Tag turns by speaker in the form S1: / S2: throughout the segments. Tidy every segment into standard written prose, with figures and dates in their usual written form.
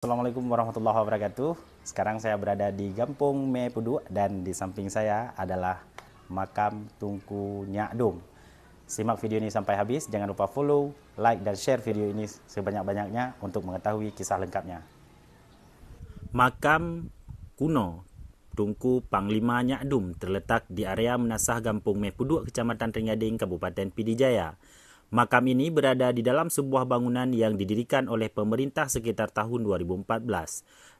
S1: Assalamualaikum warahmatullahi wabarakatuh. Sekarang saya berada di Kampung Mepudu dan di samping saya adalah makam Tunku Nyak Dum. Simak video ini sampai habis. Jangan lupa follow, like, dan share video ini sebanyak-banyaknya untuk mengetahui kisah lengkapnya. Makam kuno Tunku Panglima Nyak Dum terletak di area Menasah Kampung Mepudu, Kecamatan Tringgading, Kabupaten Pidijaya. Makam ini berada di dalam sebuah bangunan yang didirikan oleh pemerintah sekitar tahun 2014.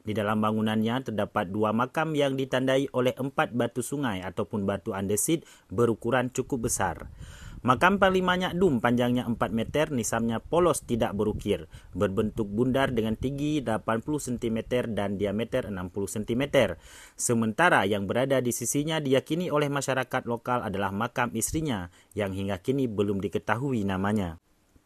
S1: Di dalam bangunannya terdapat dua makam yang ditandai oleh 4 batu sungai ataupun batu andesit berukuran cukup besar. Makam Panglima Nyak Dum panjangnya 4 meter, nisamnya polos tidak berukir, berbentuk bundar dengan tinggi 80 cm dan diameter 60 cm. Sementara yang berada di sisinya diyakini oleh masyarakat lokal adalah makam istrinya yang hingga kini belum diketahui namanya.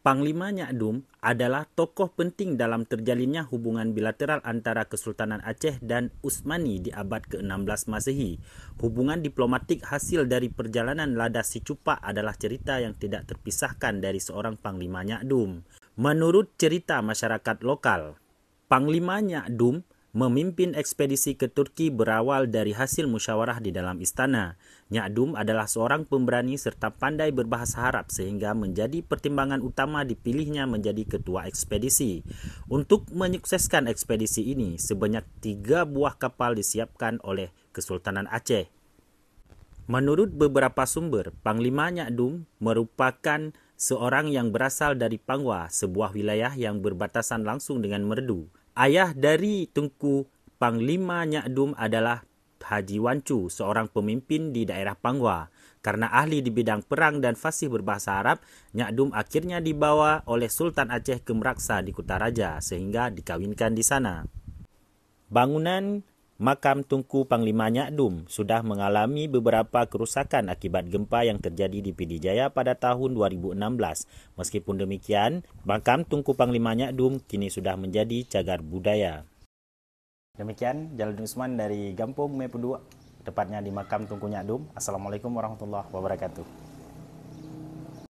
S1: Panglima Nyak Dum adalah tokoh penting dalam terjalinnya hubungan bilateral antara Kesultanan Aceh dan Utsmani di abad ke-16 Masehi. Hubungan diplomatik hasil dari perjalanan Lada Si Cupak adalah cerita yang tidak terpisahkan dari seorang Panglima Nyak Dum. Menurut cerita masyarakat lokal, Panglima Nyak Dum memimpin ekspedisi ke Turki berawal dari hasil musyawarah di dalam istana. Nyak Dum adalah seorang pemberani serta pandai berbahasa Arab sehingga menjadi pertimbangan utama dipilihnya menjadi ketua ekspedisi. Untuk menyukseskan ekspedisi ini, sebanyak 3 buah kapal disiapkan oleh Kesultanan Aceh. Menurut beberapa sumber, Panglima Nyak Dum merupakan seorang yang berasal dari Pangwa, sebuah wilayah yang berbatasan langsung dengan Merdu. Ayah dari Tunku Panglima Nyak Dum adalah Haji Wancu, seorang pemimpin di daerah Pangwa. Karena ahli di bidang perang dan fasih berbahasa Arab, Nyak Dum akhirnya dibawa oleh Sultan Aceh ke Meraksa di Kutaraja sehingga dikawinkan di sana. Bangunan makam Tunku Panglima Nyak Dum sudah mengalami beberapa kerusakan akibat gempa yang terjadi di Pidijaya pada tahun 2016. Meskipun demikian, makam Tunku Panglima Nyak Dum kini sudah menjadi cagar budaya. Demikian Jalaluddin Usman dari Kampung Mepudu, tepatnya di makam Tunku Nyak Dum. Assalamualaikum warahmatullahi wabarakatuh.